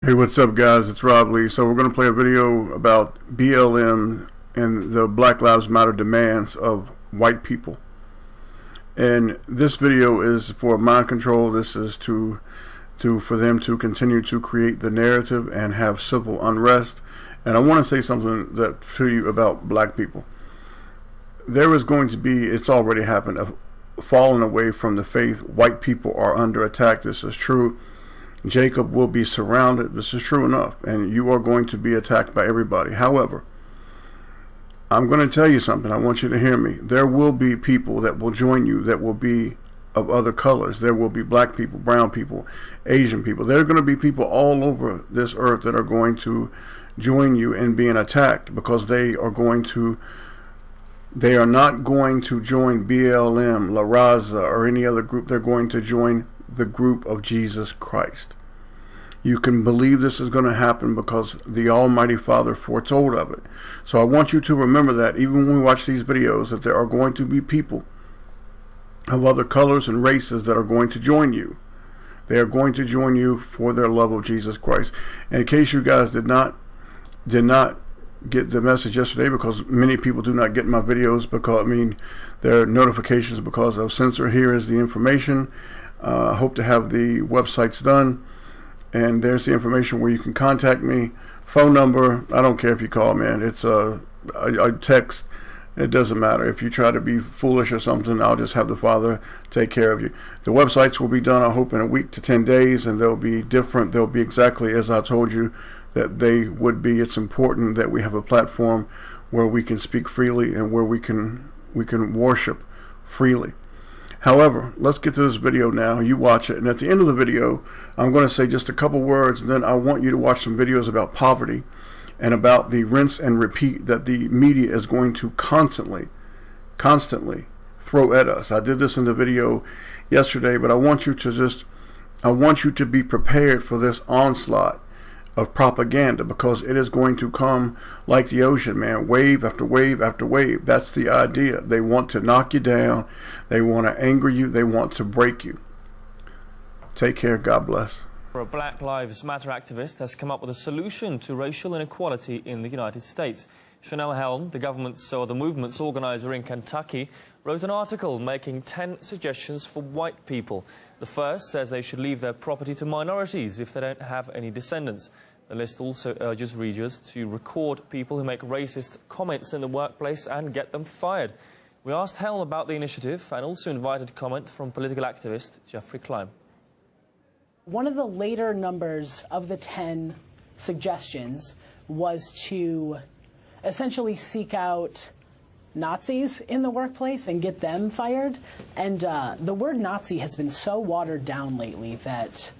Hey, what's up, guys? It's Rob Lee. So we're going to play a video about BLM and the Black Lives Matter demands of white people. And this video is for mind control. This is for them to continue to create the narrative and have civil unrest. And I want to say something to you about black people. There is going to be, it's already happened, a falling away from the faith. White people are under attack. This is true. Jacob will be surrounded. This is true enough. And you are going to be attacked by everybody. However, I'm going to tell you something. I want you to hear me. There will be people that will join you that will be of other colors. There will be black people, brown people, Asian people. There are going to be people all over this earth that are going to join you in being attacked because they are not going to join BLM, La Raza, or any other group. They're going to join the group of Jesus Christ. You can believe this is going to happen because the Almighty Father foretold of it. So I want you to remember that even when we watch these videos, that there are going to be people of other colors and races that are going to join you. They are going to join you for their love of Jesus Christ. And in case you guys did not get the message yesterday, because many people do not get my videos because their notifications because of censor. Here is the information. I hope to have the websites done, and there's the information where you can contact me. Phone number, I don't care if you call, man. It's a text. It doesn't matter. If you try to be foolish or something, I'll just have the Father take care of you. The websites will be done, I hope, in a week to 10 days, and they'll be different. They'll be exactly as I told you that they would be. It's important that we have a platform where we can speak freely and where we can worship freely. However, let's get to this video now. You watch it, and at the end of the video, I'm going to say just a couple words, and then I want you to watch some videos about poverty and about the rinse and repeat that the media is going to constantly throw at us. I did this in the video yesterday, but I want you to be prepared for this onslaught of propaganda, because it is going to come like the ocean, man, wave after wave after wave. That's the idea. They want to knock you down. They want to anger you. They want to break you. Take care. God bless. A Black Lives Matter activist has come up with a solution to racial inequality in the United States. Chanel Helm, the movement's organizer in Kentucky, wrote an article making 10 suggestions for white people. The first says they should leave their property to minorities if they don't have any descendants. The list also urges readers to record people who make racist comments in the workplace and get them fired. We asked Helm about the initiative and also invited comment from political activist Jeffrey Klein. One of the later numbers of the 10 suggestions was to essentially seek out Nazis in the workplace and get them fired. And the word Nazi has been so watered down lately that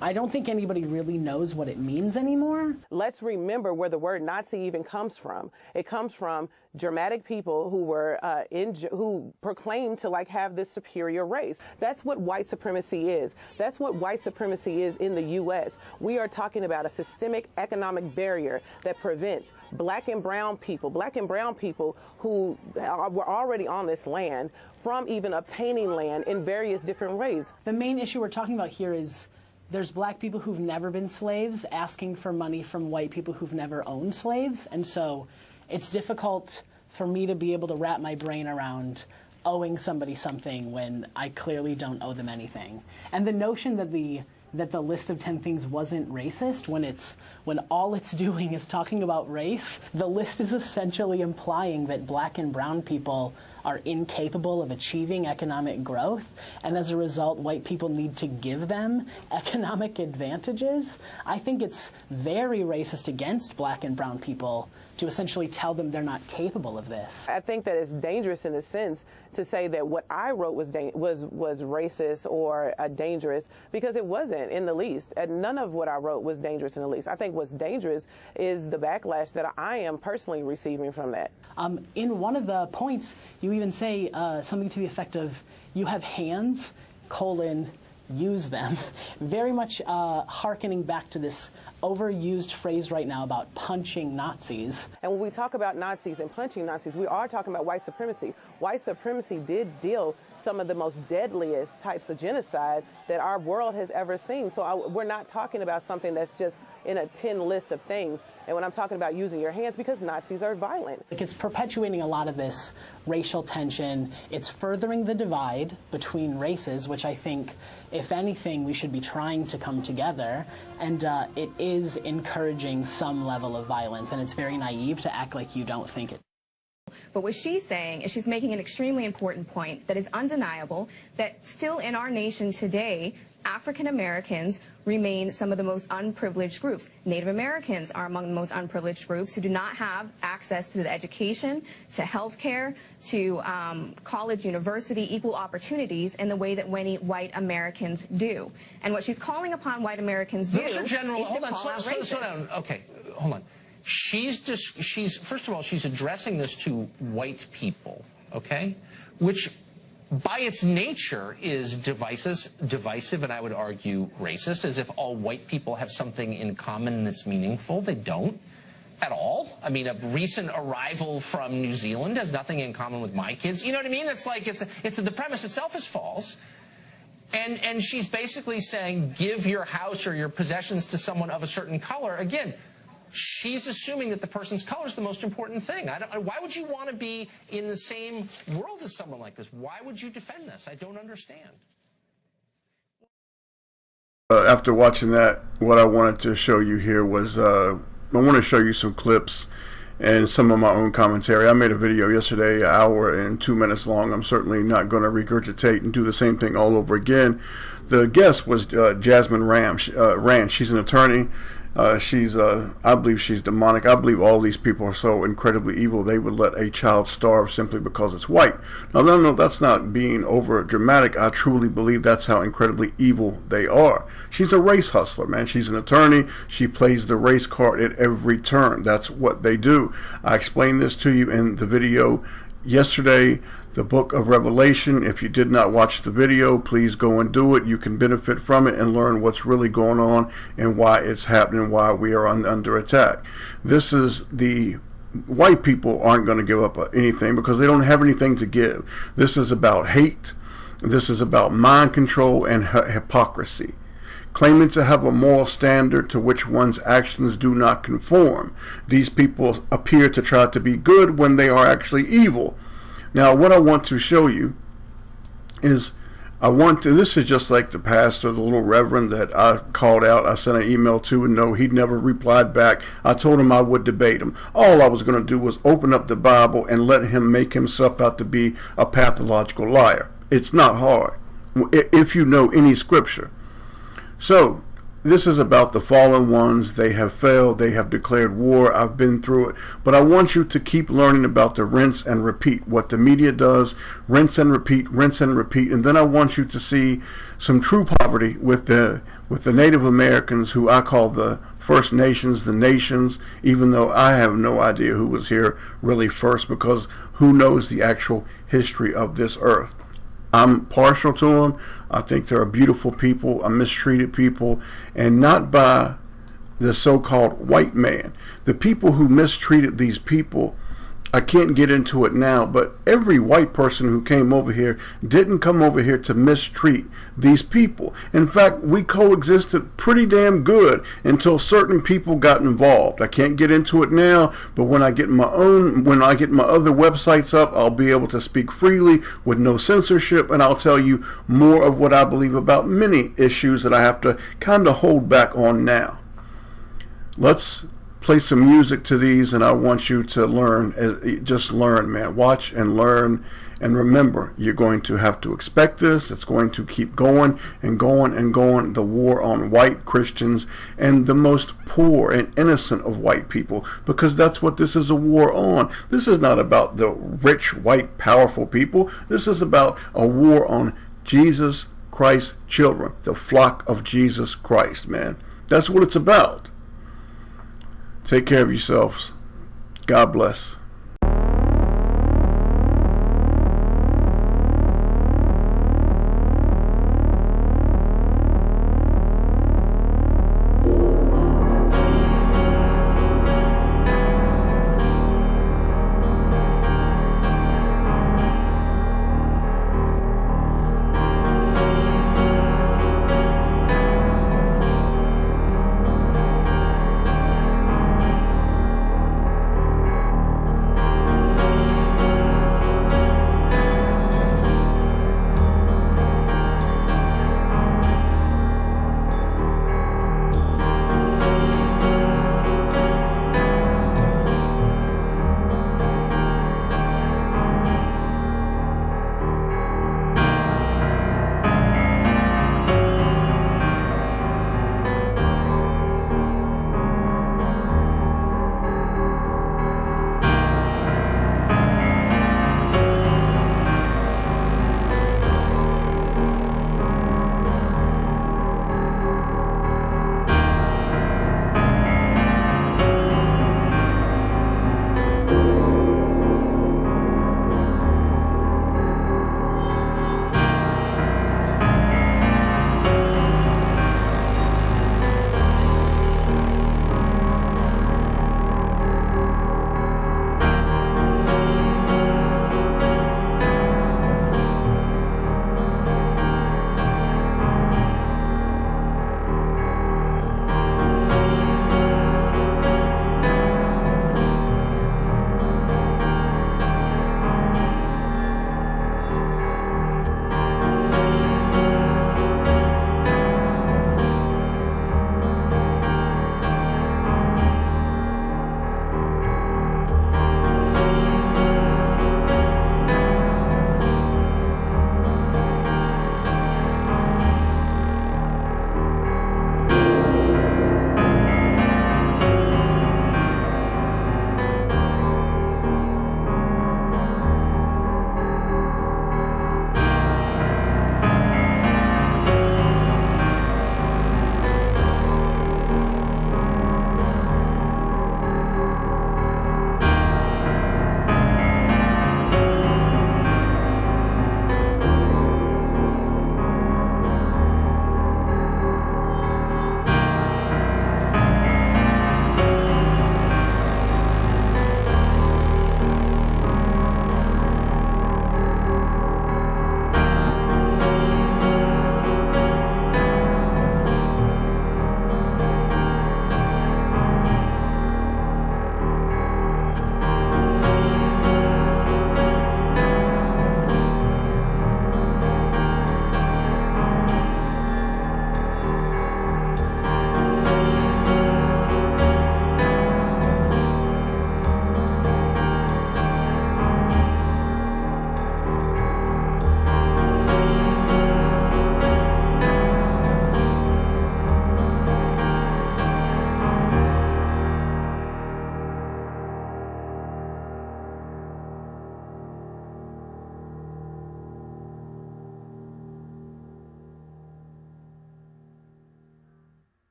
I don't think anybody really knows what it means anymore. Let's remember where the word Nazi even comes from. It comes from Germanic people who were who proclaimed to have this superior race. That's what white supremacy is. That's what white supremacy is in the U.S. We are talking about a systemic economic barrier that prevents black and brown people who were already on this land from even obtaining land in various different ways. The main issue we're talking about here is there's black people who've never been slaves asking for money from white people who've never owned slaves. And so it's difficult for me to be able to wrap my brain around owing somebody something when I clearly don't owe them anything. And the notion that the list of 10 things wasn't racist when all it's doing is talking about race, the list is essentially implying that black and brown people are incapable of achieving economic growth, and as a result, white people need to give them economic advantages. I think it's very racist against black and brown people to essentially tell them they're not capable of this. I think that it's dangerous in a sense to say that what I wrote was racist or dangerous, because it wasn't in the least. And none of what I wrote was dangerous in the least. I think what's dangerous is the backlash that I am personally receiving from that. In one of the points, you even say something to the effect of, you have hands, use them. Very much hearkening back to this overused phrase right now about punching Nazis. And when we talk about Nazis and punching Nazis, we are talking about white supremacy. White supremacy did deal some of the most deadliest types of genocide that our world has ever seen. So we're not talking about something that's just in a 10 list of things. And when I'm talking about using your hands, because Nazis are violent. Like, it's perpetuating a lot of this racial tension. It's furthering the divide between races, which I think, if anything, we should be trying to come together. And it is encouraging some level of violence, and it's very naive to act like you don't think it. But what she's saying is she's making an extremely important point that is undeniable, that still in our nation today, African Americans remain some of the most unprivileged groups. Native Americans are among the most unprivileged groups who do not have access to the education, to health care, to college, university, equal opportunities in the way that many white Americans do. And what she's calling upon white Americans to do is to hold on, call out slow down. Okay, hold on. She's first of all, she's addressing this to white people, okay, which by its nature is divisive, and I would argue racist, as if all white people have something in common that's meaningful. They don't at all. I mean, a recent arrival from New Zealand has nothing in common with my kids. You know what I mean? It's like the premise itself is false. And she's basically saying, give your house or your possessions to someone of a certain color. Again, she's assuming that the person's color is the most important thing. Why would you want to be in the same world as someone like this? Why would you defend this? I don't understand. After watching that, what I wanted to show you here was I want to show you some clips and some of my own commentary. I made a video yesterday, 1 hour and 2 minutes long. I'm certainly not going to regurgitate and do the same thing all over again. The guest was Jasmine Rand. She's an attorney. I believe she's demonic. I believe all these people are so incredibly evil they would let a child starve simply because it's white. Now, no, that's not being over dramatic. I truly believe that's how incredibly evil they are. She's a race hustler, man. She's an attorney. She plays the race card at every turn. That's what they do. I explained this to you in the video yesterday, the book of Revelation. If you did not watch the video, please go and do it. You can benefit from it and learn what's really going on and why it's happening, why we are under attack. This is the white people aren't going to give up anything because they don't have anything to give. This is about hate. This is about mind control and hypocrisy. Claiming to have a moral standard to which one's actions do not conform. These people appear to try to be good when they are actually evil. Now, what I want to show you is, this is just like the pastor, the little reverend that I called out. I sent an email to, and no, he never replied back. I told him I would debate him. All I was going to do was open up the Bible and let him make himself out to be a pathological liar. It's not hard if you know any scripture. So, this is about the fallen ones. They have failed. They have declared war. I've been through it. But I want you to keep learning about the rinse and repeat. What the media does, rinse and repeat, rinse and repeat. And then I want you to see some true poverty with the Native Americans, who I call the First Nations, the nations, even though I have no idea who was here really first, because who knows the actual history of this earth. I'm partial to them. I think they're a beautiful people, a mistreated people, and not by the so-called white man. The people who mistreated these people, I can't get into it now, but every white person who came over here didn't come over here to mistreat these people. In fact, we coexisted pretty damn good until certain people got involved. I can't get into it now, but when I get my other websites up, I'll be able to speak freely with no censorship, and I'll tell you more of what I believe about many issues that I have to kind of hold back on now. Let's play some music to these, and I want you to learn. Just learn, man. Watch and learn, and remember, you're going to have to expect this. It's going to keep going and going and going. The war on white Christians and the most poor and innocent of white people, because that's what this is a war on. This is not about the rich, white, powerful people. This is about a war on Jesus Christ's children, the flock of Jesus Christ, man. That's what it's about. Take care of yourselves. God bless.